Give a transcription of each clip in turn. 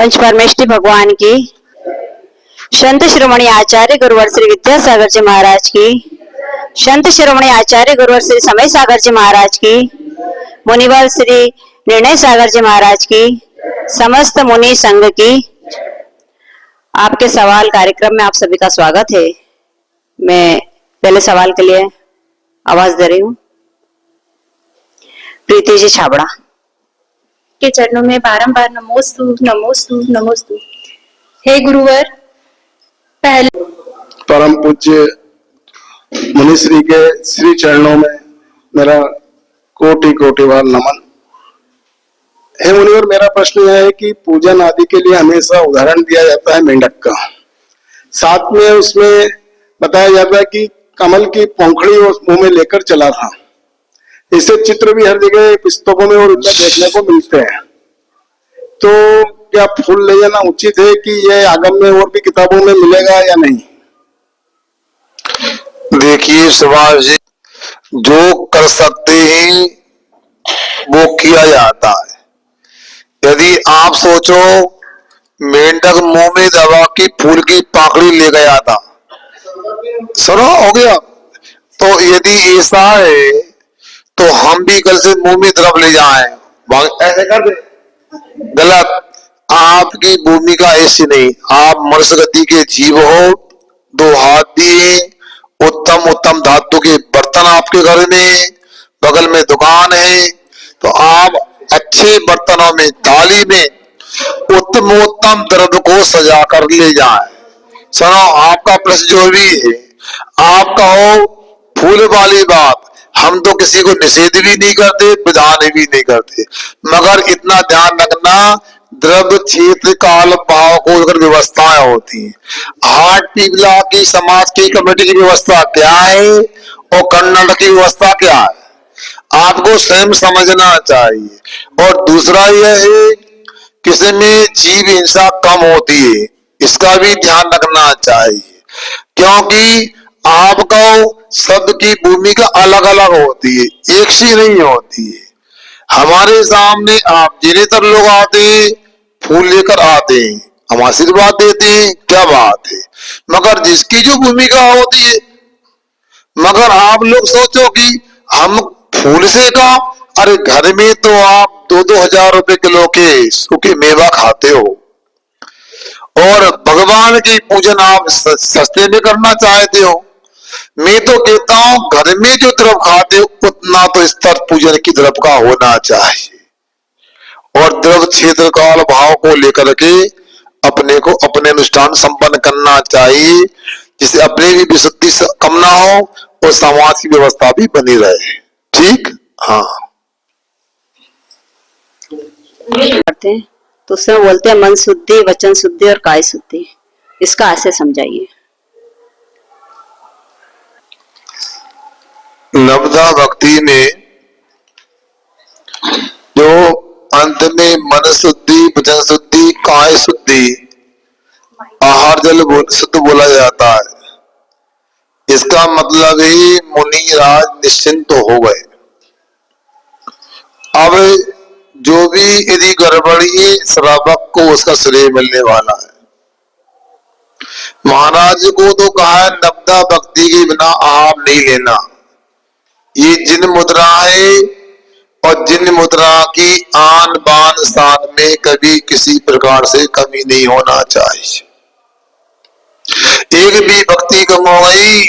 पंच परमेष्टि भगवान की, संत शिरोमणि आचार्य गुरुवर श्री विद्यासागर जी महाराज की, संत शिरोमणि आचार्य गुरुवर श्री समय सागर जी महाराज की, मुनिवर श्री निर्णय सागर जी महाराज की, समस्त मुनि संघ की। आपके सवाल कार्यक्रम में आप सभी का स्वागत है। मैं पहले सवाल के लिए आवाज दे रही हूँ। प्रीति जी छाबड़ा के चरणों में बारंबार नमोस्तु नमोस्तु नमोस्तु। हे गुरुवर, पहले परम पूज्य मुनिश्री के श्री चरणों में मेरा कोटि कोटि बार नमन। हे मुनिवर, मेरा प्रश्न यह है कि पूजन आदि के लिए हमेशा उदाहरण दिया जाता है मेंढक का, साथ में उसमें बताया जाता है कि कमल की पंखुड़ी वो मुंह में लेकर चला था। इससे चित्र भी हर जगह पुस्तकों में और उधर देखने को मिलते हैं। तो क्या फूल ले जाना उचित है कि यह आगम में और भी किताबों में मिलेगा या नहीं? देखिए सुभाष जी, जो कर सकते हैं वो किया जाता है। यदि आप सोचो मेंढक मुंह में दबा की फूल की पाकड़ी ले गया था, सुनो हो गया, तो यदि ऐसा है तो हम भी कल से मुंह में तरफ ले जाएं, ऐसे कर दे, गलत। आपकी भूमिका ऐसी नहीं। आप मनुष्य गति के जीव हो, दो हाथ दिए, उत्तम उत्तम धातु के बर्तन आपके घर में, बगल में दुकान है, तो आप अच्छे बर्तनों में, थाली में उत्तम उत्तम द्रव्य को सजा कर ले जाएं। सुनो, आपका प्रश्न जो भी है, आप कहो फूल वाली बात, हम तो किसी को निषेध भी नहीं करते, विधान भी नहीं करते, मगर इतना ध्यान रखना, द्रव्य क्षेत्र काल भाव को अगर व्यवस्थाएं होती है। हाट पीपला की समाज की कमेटी की व्यवस्था क्या है और कन्नड़ की व्यवस्था क्या है, आपको स्वयं समझना चाहिए। और दूसरा यह है, किसी में जीव हिंसा कम होती है, इसका भी ध्यान रखना चाहिए, क्योंकि आपको शब्द की भूमिका अलग अलग होती है, एक सी नहीं होती है। हमारे सामने आप जिनेतर लोग आते हैं, फूल लेकर आते हैं, हम आशीर्वाद देते हैं, क्या बात है, मगर जिसकी जो भूमिका होती है, मगर आप लोग सोचो कि हम फूल से का, अरे घर में तो आप 2-2 हजार रुपए किलो के सूखे मेवा खाते हो, और भगवान की पूजन आप सस्ते में करना चाहते हो। मैं तो कहता हूं घर में जो तरफ खाते हो उतना तो स्तर पूजन की तरफ का होना चाहिए, और द्रव्य क्षेत्र काल भाव को लेकर के अपने को अपने अनुष्ठान संपन्न करना चाहिए, जिससे अपने भी विशुद्धि कम ना हो और समाज की व्यवस्था भी बनी रहे। ठीक, हाँ। करते हैं तो उसमें बोलते हैं मन शुद्धि, वचन शुद्धि और काय शुद्धि। इसका ऐसे समझाइए। नवदा भक्ति में जो अंत में मन शुद्धि, वचन शुद्धि, काय शुद्धि, आहार जल शुद्ध बोला जाता है। इसका मतलब ही मुनि राज निश्चिंत हो गए। अब जो भी यदि गड़बड़ी है, श्रावक को उसका श्रेय मिलने वाला है। महाराज को तो कहा है नवदा भक्ति के बिना आहार नहीं लेना। ये जिन मुद्रा है, और जिन मुद्रा की आन बान स्थान में कभी किसी प्रकार से कमी नहीं होना चाहिए। एक भी भक्ति कम हो गई,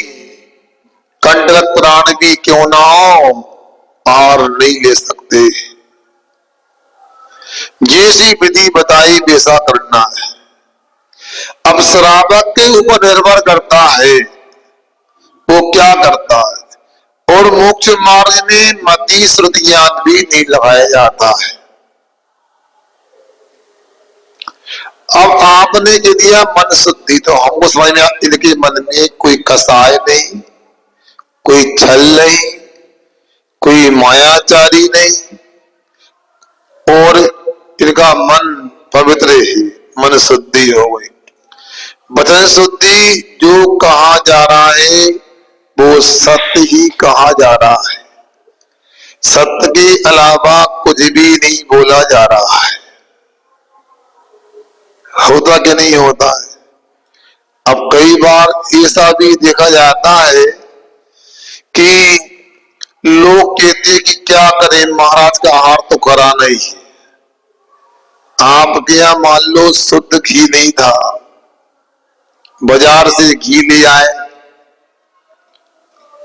कंठगत प्राण भी क्यों ना हो, आहार नहीं ले सकते। जैसी विधि बताई वैसा करना है। अब श्रावक के ऊपर निर्भर करता है वो क्या करता है, और मोक्ष मार्ग में मति श्रुति ज्ञान भी नहीं लगाया जाता है। अब आपने कह दिया मन शुद्धि, तो हमको समझ में इनके मन में कोई कसाय नहीं, कोई छल नहीं, कोई मायाचारी नहीं, और इनका मन पवित्र है, मन शुद्धि हो गई। वचन शुद्धि, जो कहा जा रहा है वो सत्य ही कहा जा रहा है, सत्य के अलावा कुछ भी नहीं बोला जा रहा है। होता कि नहीं होता है। अब कई बार ऐसा भी देखा जाता है कि लोग कहते हैं कि क्या करें, महाराज का आहार तो करा नहीं। आपके यहाँ मान लो शुद्ध घी नहीं था, बाजार से घी ले आए,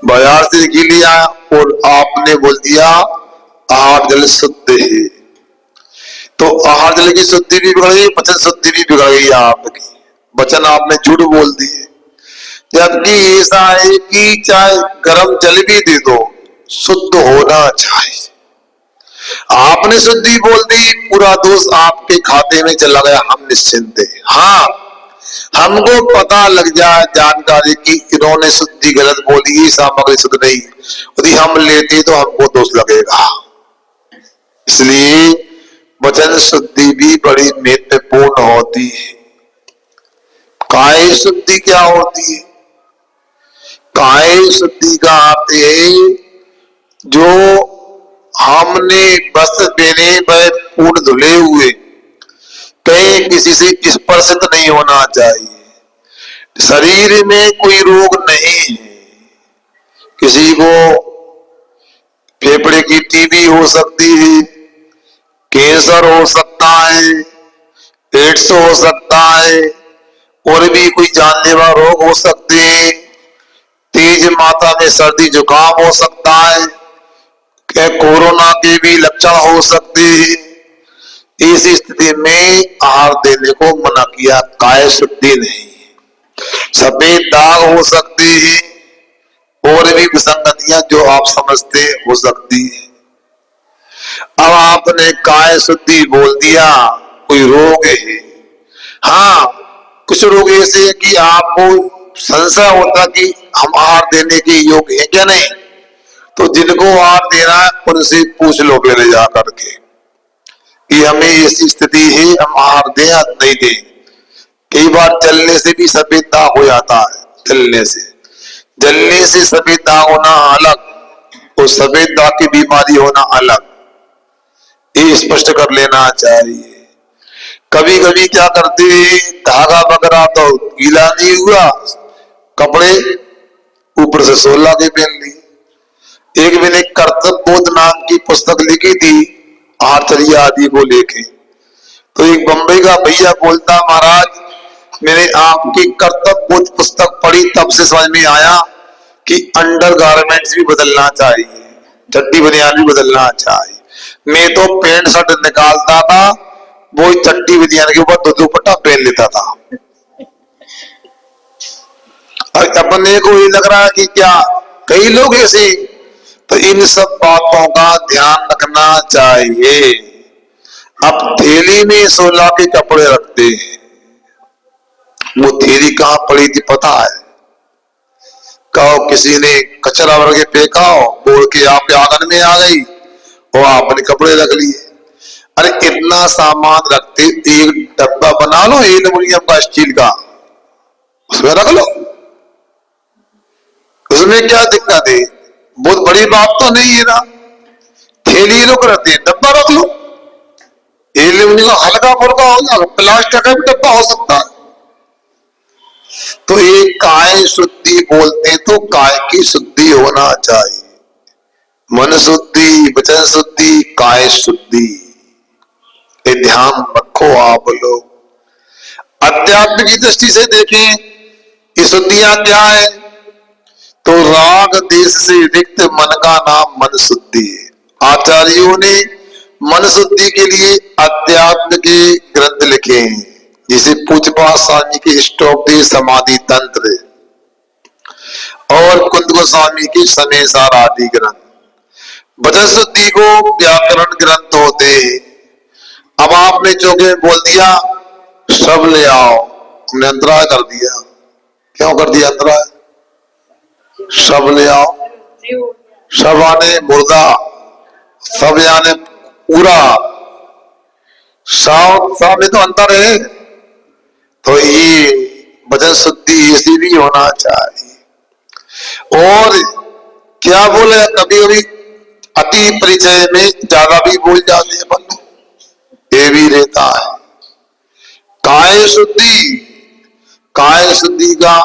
बाजार से घी ले आया और आपने बोल दिया आहार जल शुद्ध है, तो आहार जल की शुद्धि भी बिगड़ गई, वचन शुद्धि भी बिगड़ गई आपकी। वचन आपने झूठ बोल दिए। जबकि ऐसा है कि चाहे गर्म जल भी दे दो, शुद्ध होना चाहिए। आपने शुद्धि बोल दी, पूरा दोष आपके खाते में चला गया, हम निश्चिंत हैं। हाँ, हमको पता लग जाए जानकारी कि इन्होंने शुद्धि गलत बोली, ये सामग्री शुद्ध नहीं, यदि हम लेते तो हमको दोष लगेगा। इसलिए वचन शुद्धि भी बड़ी महत्वपूर्ण होती है। काय शुद्धि क्या होती है? काय शुद्धि का अर्थ है जो हमने वस्त्र पहने वह पूर्ण धुले हुए, कहीं किसी से स्पर्शित नहीं होना चाहिए। शरीर में कोई रोग नहीं है, किसी को फेफड़े की टीबी हो सकती है, कैंसर हो सकता है, एड्स हो सकता है, और भी कोई जानलेवा रोग हो सकते हैं, तेज मात्रा में सर्दी जुकाम हो सकता है, कोरोना के भी लक्षण हो सकते हैं। इस स्थिति में आहार देने को मना किया, काय शुद्धि नहीं। सफेद दाग हो सकते हैं और भी विसंगतियां जो आप समझते हो सकती है। अब आपने काय शुद्धि बोल दिया, कोई रोग है। हाँ, कुछ रोग ऐसे है कि आपको संशय होता कि हम आहार देने के योग्य हैं क्या नहीं, तो जिनको आहार देना है उनसे पूछ लो पहले जा करके कि हमें ऐसी स्थिति है, हम आहार दें या नहीं दें। कई बार जलने से भी सफेद दाग हो जाता है, जलने से सफेद दाग होना अलग और सफेद दाग की बीमारी होना अलग, ये स्पष्ट कर लेना चाहिए। कभी कभी क्या करते हैं, धागा वगैरह तो गीला नहीं हुआ, कपड़े ऊपर से 16 के पहन ली। एक मैंने कर्तव्य बोध नाम की पुस्तक लिखी थी आहारचर्या आदि को लेके, तो एक बंबई का भैया बोलता, महाराज मैंने आपकी कर्तव्य बोध पुस्तक पढ़ी, तब से समझ में आया कि अंडर गारमेंट्स भी बदलना चाहिए, चड्डी बनियान भी बदलना चाहिए। मैं तो पैंट शर्ट निकालता था, वो चड्डी बनियान के ऊपर दुपट्टा पहन लेता था। और अपने को ये लग रहा है कि क्या कई लोग ऐसे, तो इन सब बातों का ध्यान रखना चाहिए। अब थैली में 16 के कपड़े रखते हैं, वो थैली कहां पड़ी थी पता है? कहो किसी ने कचरा भर के फेंका हो, बोल के आपके आंगन में आ गई और आपने कपड़े रख लिए। अरे इतना सामान रखते, एक डब्बा बना लो एल्युमिनियम का, स्टील का, उसमें रख लो, उसमें क्या दिक्कत है? बहुत बड़ी बात तो नहीं है ना। थैली लोग रहते हैं, डब्बा रख लो, एल्युमिनियम हल्का फुल्का होगा, प्लास्टिक का भी डब्बा हो सकता है। तो ये काय शुद्धि बोलते तो काय की शुद्धि होना चाहिए, मन शुद्धि, वचन शुद्धि, काय शुद्धि, ये ध्यान रखो आप लोग। अध्यात्म की दृष्टि से देखें ये शुद्धियां क्या है, तो राग देश से रिक्त मन का नाम मन शुद्धि है। आचार्यों ने मन शुद्धि के लिए अध्यात्म के ग्रंथ लिखे हैं, जिसे पूज्यपाद स्वामी के इष्टोपदेश समाधि तंत्र और कुंद गोस्वामी के समय सार आदि ग्रंथ। वचन शुद्धि को व्याकरण ग्रंथ होते हैं। अब आपने चौके बोल दिया सब ले आओ, हमने अंतराय कर दिया। क्यों कर दिया अंतराय? सब ले आओ, सब आने मुर्दा, सब आने पूरा, सब में तो अंतर है। तो ये वचन शुद्धि ऐसी भी होना चाहिए। और क्या बोले, कभी कभी अति परिचय में ज्यादा भी बोल जाते हैं, ये भी रहता है। काय काय शुद्धि का